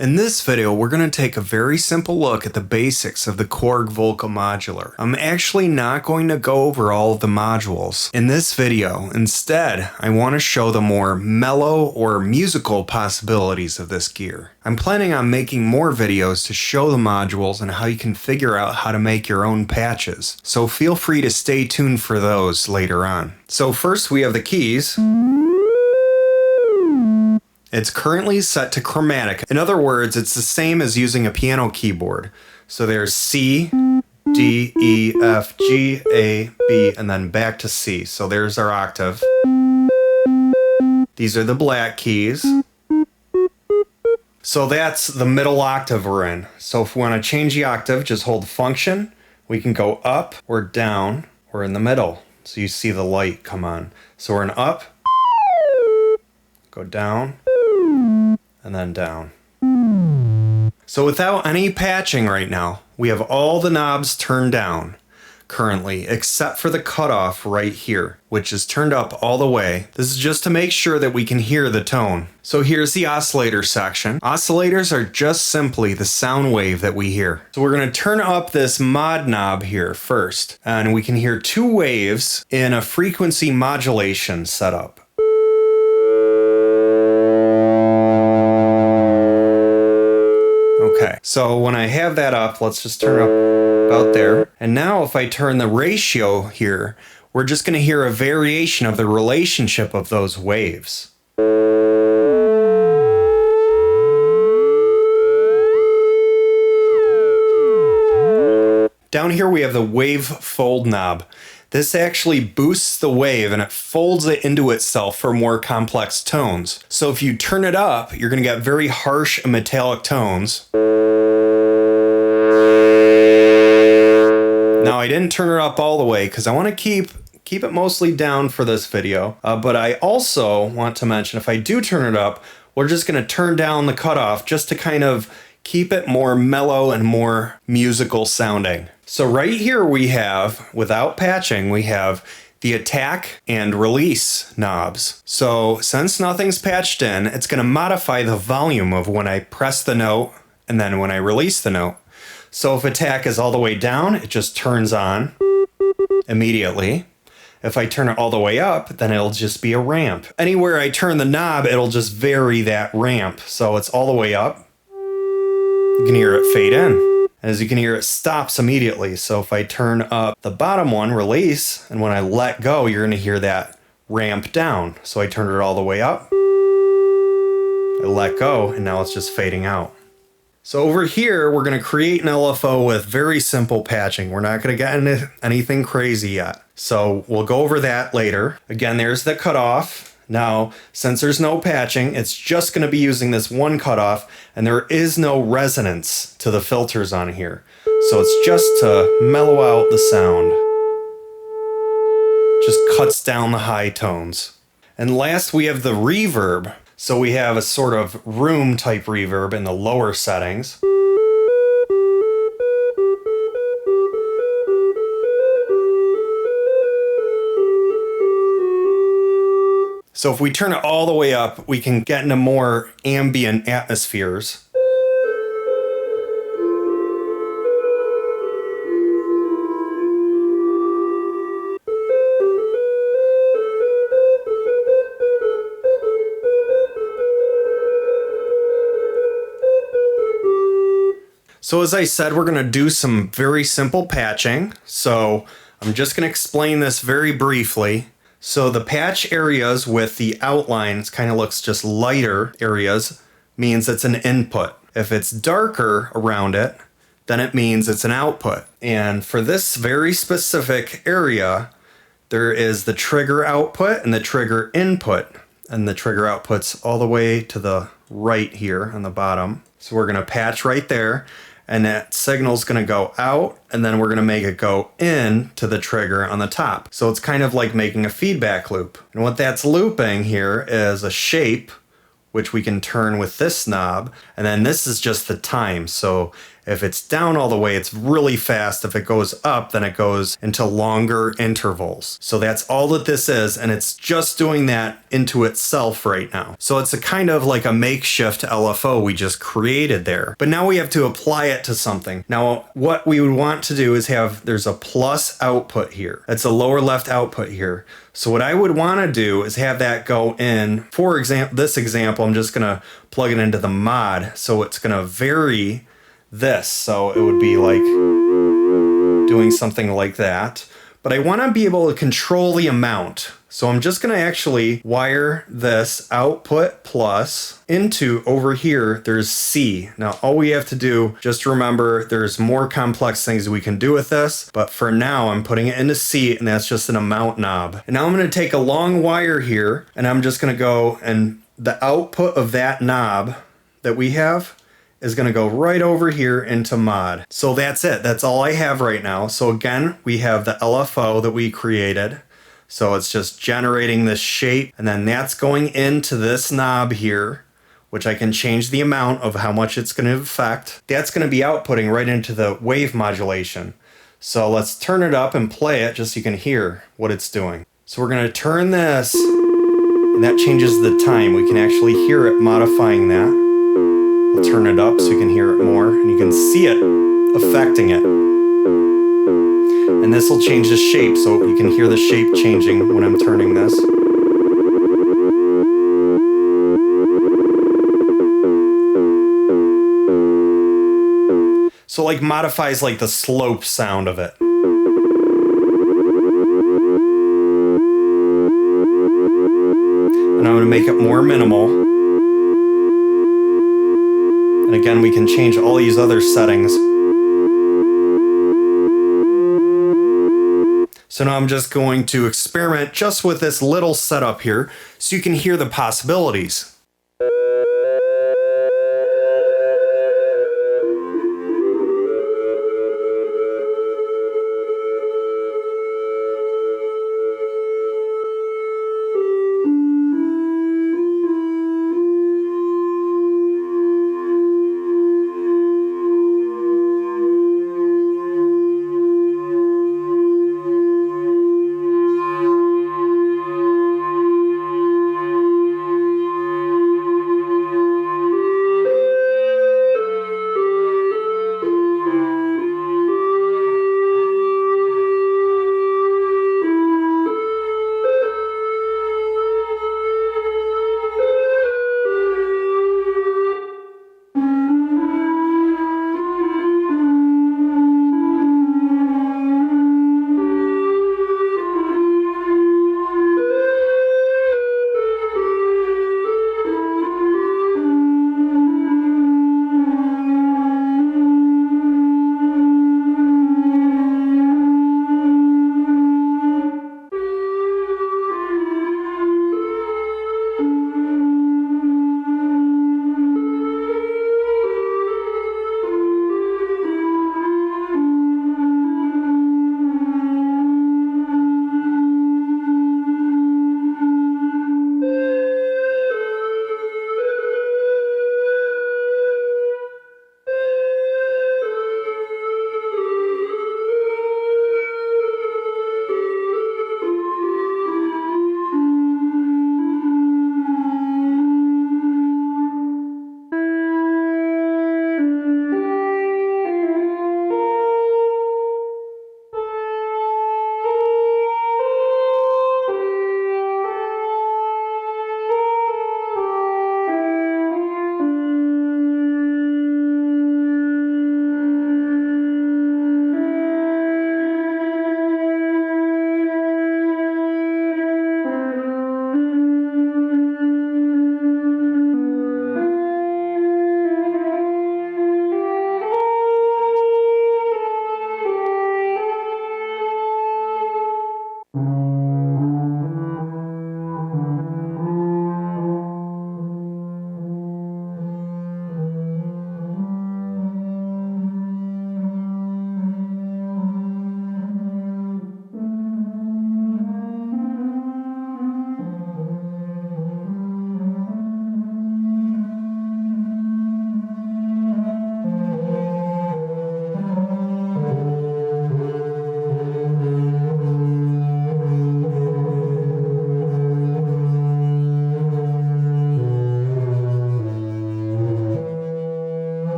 In this video, we're going to take a very simple look at the basics of the Korg Volca Modular. I'm actually not going to go over all of the modules in this video. Instead, I want to show the more mellow or musical possibilities of this gear. I'm planning on making more videos to show the modules and how you can figure out how to make your own patches. So feel free to stay tuned for those later on. So first we have the keys. It's currently set to chromatic. In other words, it's the same as using a piano keyboard. So there's C, D, E, F, G, A, B, and then back to C. So there's our octave. These are the black keys. So that's the middle octave we're in. So if we want to change the octave, just hold function. We can go up or down or in the middle. So you see the light come on. So we're in up, go down, and then down. So without any patching right now, we have all the knobs turned down currently, except for the cutoff right here, which is turned up all the way. This is just to make sure that we can hear the tone. So here's the oscillator section. Oscillators are just simply the sound wave that we hear. So we're going to turn up this mod knob here first, and we can hear two waves in a frequency modulation setup. Okay, so when I have that up, let's just turn it up about there. And now if I turn the ratio here, we're just going to hear a variation of the relationship of those waves. Down here we have the wave fold knob. This actually boosts the wave and it folds it into itself for more complex tones. So if you turn it up, you're going to get very harsh and metallic tones. Now I didn't turn it up all the way because I want to keep it mostly down for this video. But I also want to mention if I do turn it up, we're just going to turn down the cutoff just to kind of keep it more mellow and more musical sounding. So right here we have, without patching, we have the attack and release knobs. So since nothing's patched in, it's going to modify the volume of when I press the note and then when I release the note. So if attack is all the way down, it just turns on immediately. If I turn it all the way up, then it'll just be a ramp. Anywhere I turn the knob, it'll just vary that ramp. So it's all the way up. You can hear it fade in. And as you can hear, it stops immediately. So if I turn up the bottom one, release, and when I let go, you're going to hear that ramp down. So I turned it all the way up. I let go, and now it's just fading out. So over here, we're going to create an LFO with very simple patching. We're not going to get into anything crazy yet. So we'll go over that later. Again, there's the cutoff. Now, since there's no patching, it's just going to be using this one cutoff, and there is no resonance to the filters on here. So it's just to mellow out the sound. Just cuts down the high tones. And last, we have the reverb. So we have a sort of room type reverb in the lower settings. So if we turn it all the way up, we can get into more ambient atmospheres. So as I said, we're going to do some very simple patching. So I'm just going to explain this very briefly. So the patch areas with the outlines kind of looks just lighter areas means it's an input. If it's darker around it, then it means it's an output. And for this very specific area, there is the trigger output and the trigger input. And the trigger output's all the way to the right here on the bottom. So we're going to patch right there. And that signal's going to go out, and then we're going to make it go in to the trigger on the top. So it's kind of like making a feedback loop. And what that's looping here is a shape, which we can turn with this knob. And then this is just the time. So If it's down all the way, it's really fast. If it goes up, then it goes into longer intervals. So that's all that this is, and it's just doing that into itself right now. So it's a kind of like a makeshift LFO we just created there. But now we have to apply it to something. Now, what we would want to do is there's a plus output here. That's a lower left output here. So what I would want to do is have that go in, for example, this example, I'm just going to plug it into the mod. So it's going to vary this. So it would be like doing something like that. But I want to be able to control the amount. So I'm just going to actually wire this output plus into over here, there's C. Now, all we have to do, just remember, there's more complex things we can do with this. But for now, I'm putting it into C, and that's just an amount knob. And now I'm going to take a long wire here, and I'm just going to go, and the output of that knob that we have is going to go right over here into mod. So that's it. That's all I have right now. So again, we have the LFO that we created. So it's just generating this shape, and then that's going into this knob here, which I can change the amount of how much it's going to affect. That's going to be outputting right into the wave modulation. So let's turn it up and play it just so you can hear what it's doing. So we're going to turn this, and that changes the time. We can actually hear it modifying that. We'll turn it up so you can hear it more, and you can see it affecting it. And this will change the shape, so you can hear the shape changing when I'm turning this. So like modifies like the slope sound of it. And I'm going to make it more minimal. And again, we can change all these other settings. So now I'm just going to experiment just with this little setup here so you can hear the possibilities.